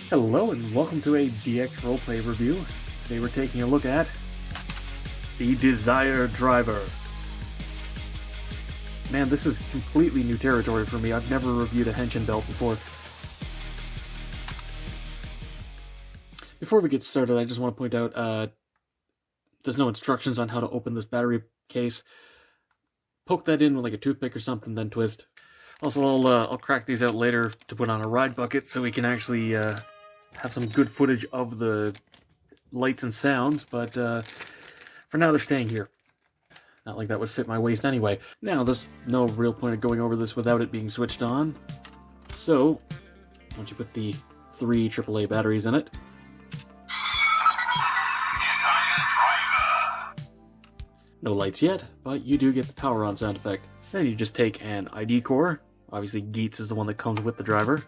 Hello and welcome to a DX Roleplay review. Today we're taking a look at the Desire Driver. Man, this is completely new territory for me. I've never reviewed a Henshin belt before. Before we get started, I just want to point out there's no instructions on how to open this battery case. Poke that in with like a toothpick or something, then twist. Also, I'll crack these out later to put on a ride bucket so we can actually have some good footage of the lights and sounds, but for now they're staying here. Not like that would fit my waist anyway. Now, there's no real point of going over this without it being switched on. So, once you put the 3 AAA batteries in it, no lights yet, but you do get the power on sound effect. Then you just take an ID core. Obviously, Geats is the one that comes with the driver.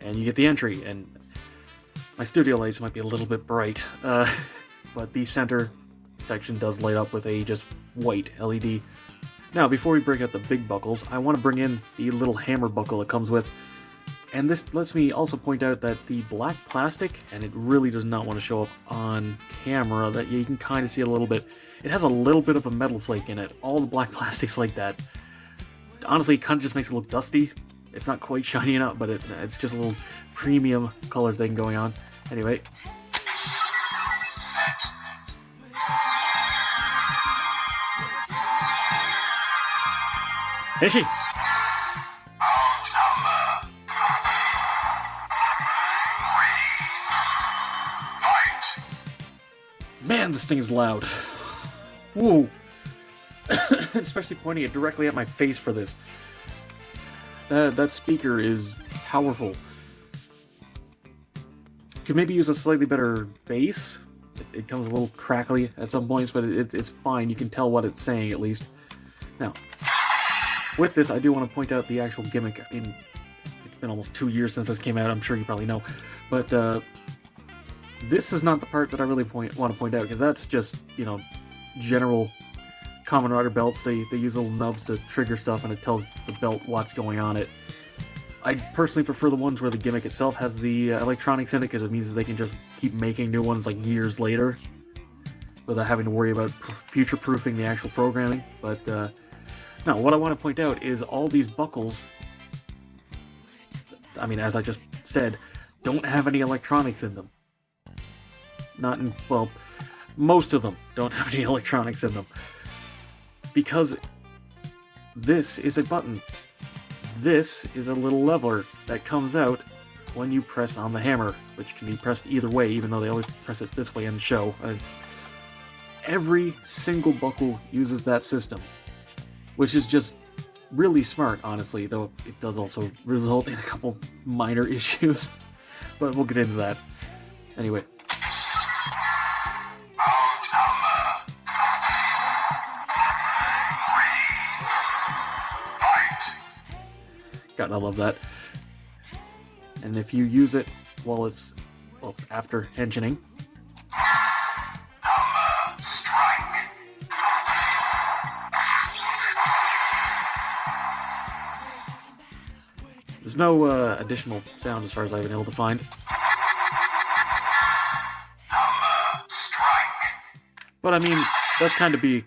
And you get the entry, and my studio lights might be a little bit bright, but the center section does light up with a just white LED. Now, before we break out the big buckles, I want to bring in the little hammer buckle that comes with. And this lets me also point out that the black plastic, and it really does not want to show up on camera, that you can kind of see a little bit. It has a little bit of a metal flake in it. All the black plastic's like that. Honestly, it kind of just makes it look dusty. It's not quite shiny enough, but it's just a little premium color thing going on. Anyway. Hishi! Man, this thing is loud. Whoa. Especially pointing it directly at my face for this. That speaker is powerful. Could maybe use a slightly better bass. It comes a little crackly at some points, but it's fine. You can tell what it's saying at least. Now, with this, I do want to point out the actual gimmick. I mean, it's been almost 2 years since this came out. I'm sure you probably know, but this is not the part that I really want to point out, because that's just, you know, general Kamen Rider belts. They use little nubs to trigger stuff, and it tells the belt what's going on it. I personally prefer the ones where the gimmick itself has the electronics in it, because it means that they can just keep making new ones like years later without having to worry about future-proofing the actual programming. But now, what I want to point out is all these buckles, I mean, as I just said, don't have any electronics in them. Not in, well, most of them don't have any electronics in them. Because this is a button. This is a little lever that comes out when you press on the hammer, which can be pressed either way, even though they always press it this way in the show. Every single buckle uses that system, which is just really smart, honestly, though it does also result in a couple minor issues. But we'll get into that. Anyway. God, I love that. And if you use it while it's, well, after engineering, there's no additional sound as far as I've been able to find. But I mean, that's kind of be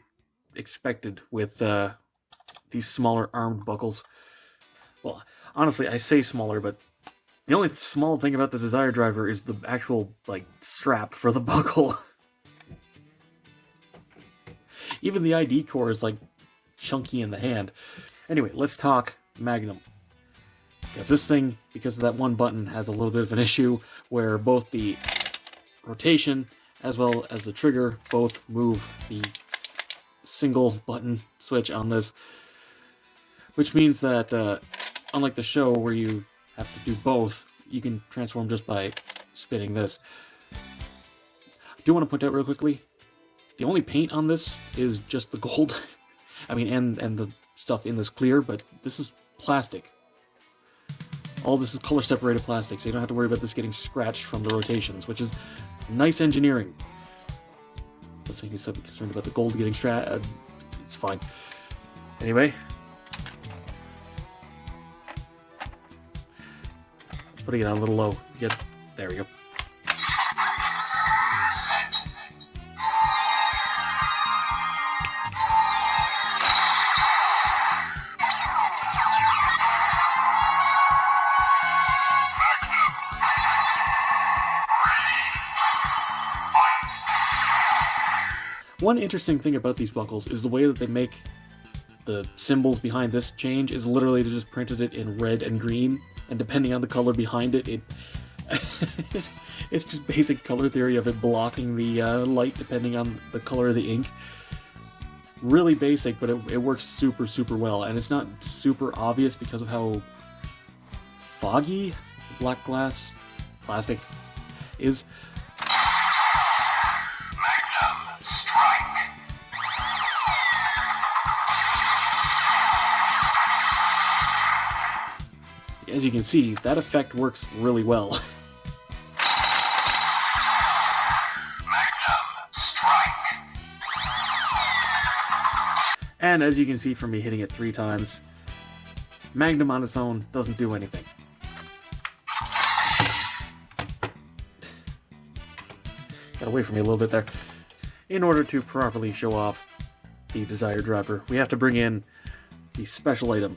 expected with these smaller armed buckles. Well, honestly, I say smaller, but the only small thing about the Desire Driver is the actual, like, strap for the buckle. Even the ID core is, like, chunky in the hand. Anyway, let's talk Magnum. Because this thing, because of that one button, has a little bit of an issue where both the rotation as well as the trigger both move the single button switch on this. Which means that, unlike the show where you have to do both, you can transform just by spinning this. I do want to point out real quickly, the only paint on this is just the gold. I mean, and the stuff in this clear, but this is plastic. All this is color separated plastic, so you don't have to worry about this getting scratched from the rotations, which is nice engineering. Let's make me so concerned about the gold getting it's fine. Anyway. Putting it on a little low. There we go. One interesting thing about these buckles is the way that they make the symbols behind this change is literally they just printed it in red and green, and depending on the color behind it, it's just basic color theory of it blocking the light depending on the color of the ink. Really basic, but it works super, super well, and it's not super obvious because of how foggy black glass plastic is. As you can see, that effect works really well. And as you can see from me hitting it 3 times, Magnum on its own doesn't do anything. Got away from me a little bit there. In order to properly show off the Desire Driver, we have to bring in the special item.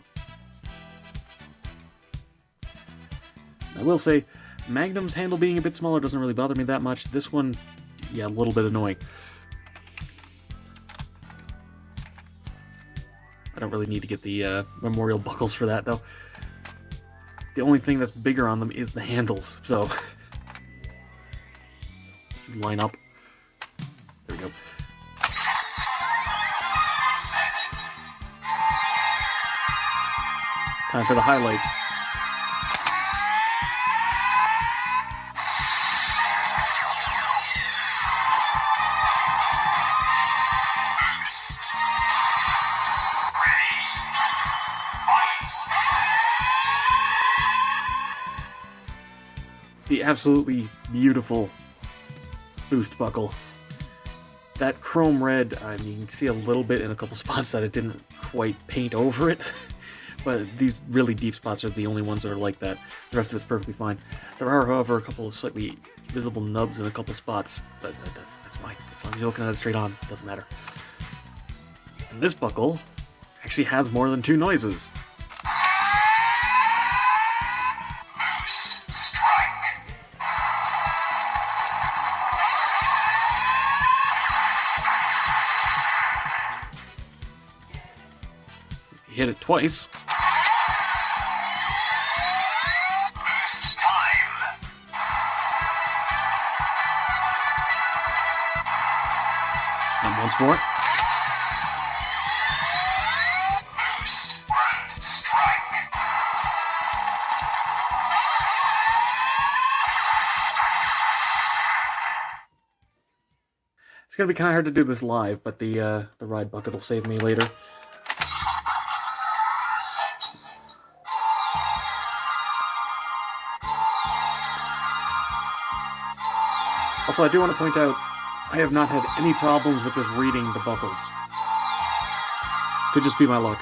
I will say, Magnum's handle being a bit smaller doesn't really bother me that much. This one, yeah, a little bit annoying. I don't really need to get the memorial buckles for that, though. The only thing that's bigger on them is the handles, so... line up. There we go. Time for the highlight. The absolutely beautiful boost buckle. That chrome red, I mean, you can see a little bit in a couple spots that it didn't quite paint over it, but these really deep spots are the only ones that are like that. The rest of it's perfectly fine. There are, however, a couple of slightly visible nubs in a couple spots, but that's fine. As long as you're looking at it straight on, it doesn't matter. And this buckle actually has more than 2 noises. Hit it twice. Boost time. And once more. Boost ready. gonna be kind of hard to do this live, but the ride bucket will save me later. Also, I do want to point out, I have not had any problems with this reading the buckles. Could just be my luck.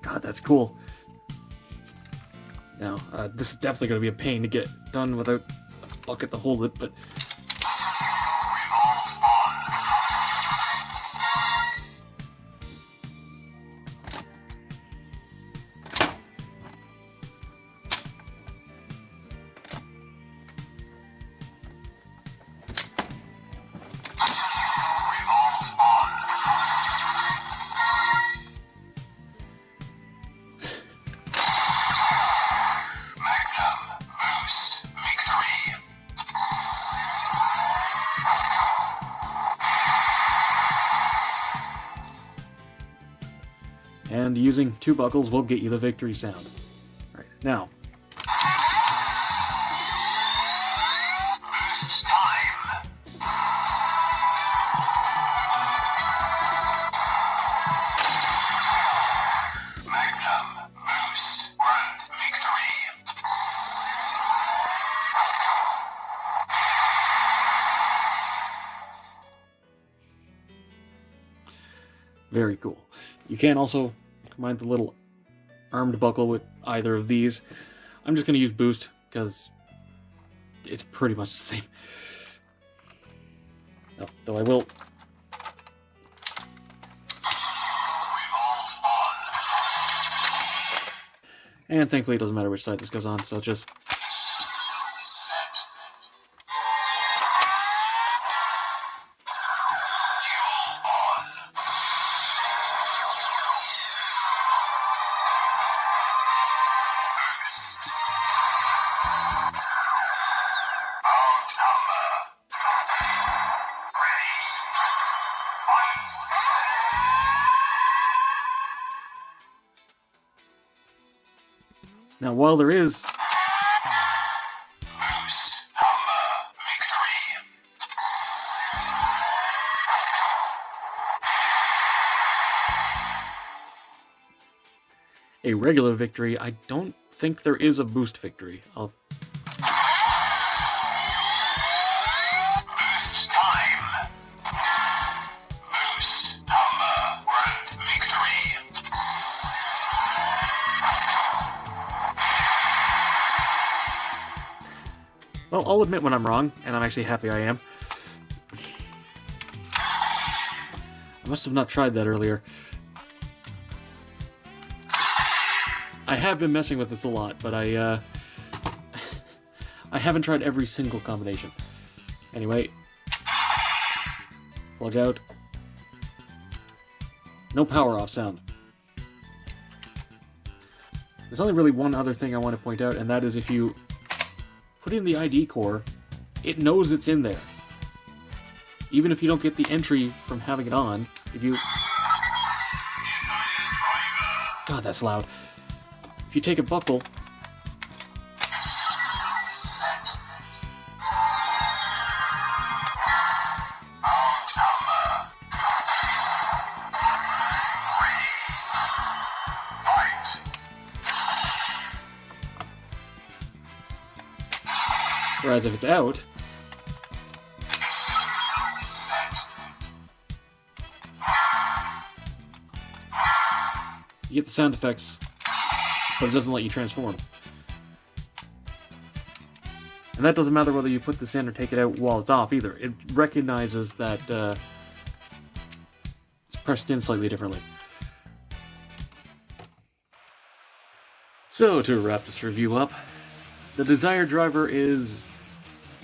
God, that's cool. Now, this is definitely going to be a pain to get done without a bucket to hold it, but... Magnum Boost victory. And using 2 buckles will get you the victory sound. Alright, now... Boost time. Magnum Boost grand victory. Very cool. You can also combine the little armed buckle with either of these. I'm just going to use Boost, because it's pretty much the same. Oh, though I will... Revolve On. And thankfully it doesn't matter which side this goes on, so just... Set. Duel on. Boost. Bound hammer. Ready. Fight. Now, while there is... Boost hammer victory. a regular victory, I don't think there is a boost victory. Boost time. Boost hammer grand victory. Well, I'll admit when I'm wrong, and I'm actually happy I am. I must have not tried that earlier. I have been messing with this a lot, but I haven't tried every single combination. Anyway, plug out. No power off sound. There's only really one other thing I want to point out, and that is if you put in the ID core, it knows it's in there. Even if you don't get the entry from having it on, if you... God, that's loud. If you take a buckle... Whereas if it's out... you get the sound effects, but it doesn't let you transform. And that doesn't matter whether you put this in or take it out while it's off either. It recognizes that it's pressed in slightly differently. So, to wrap this review up, the Desire Driver is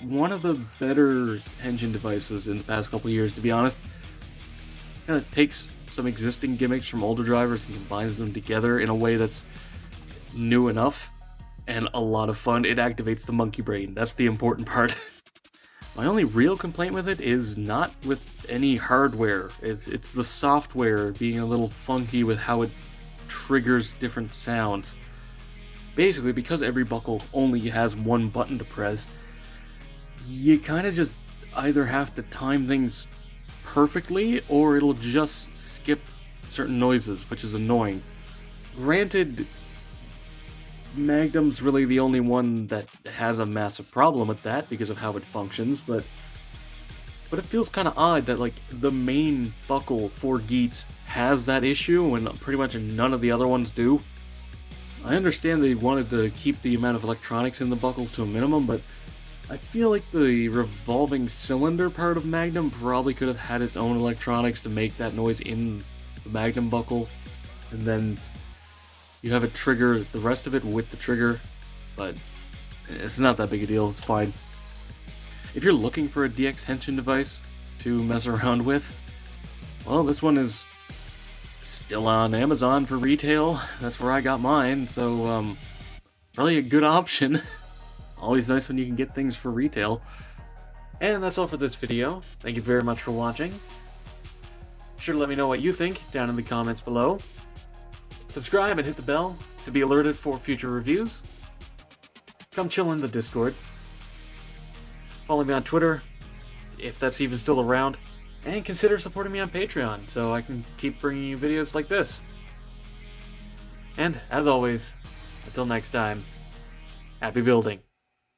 one of the better engine devices in the past couple years, to be honest. Kind of takes some existing gimmicks from older drivers and combines them together in a way that's new enough and a lot of fun. It activates the monkey brain. That's the important part. My only real complaint with it is not with any hardware. It's the software being a little funky with how it triggers different sounds. Basically, because every buckle only has one button to press, you kind of just either have to time things perfectly, or it'll just skip certain noises, which is annoying. Granted, Magnum's really the only one that has a massive problem with that because of how it functions, but it feels kind of odd that like the main buckle for Geats has that issue and pretty much none of the other ones do. I understand they wanted to keep the amount of electronics in the buckles to a minimum, but I feel like the revolving cylinder part of Magnum probably could have had its own electronics to make that noise in the Magnum buckle, and then you have it trigger the rest of it with the trigger, but it's not that big a deal, it's fine. If you're looking for a DX Henshin device to mess around with, well, this one is still on Amazon for retail. That's where I got mine, so probably a good option. It's always nice when you can get things for retail. And that's all for this video. Thank you very much for watching. Be sure to let me know what you think down in the comments below. Subscribe and hit the bell to be alerted for future reviews. Come chill in the Discord. Follow me on Twitter, if that's even still around. And consider supporting me on Patreon so I can keep bringing you videos like this. And, as always, until next time, happy building.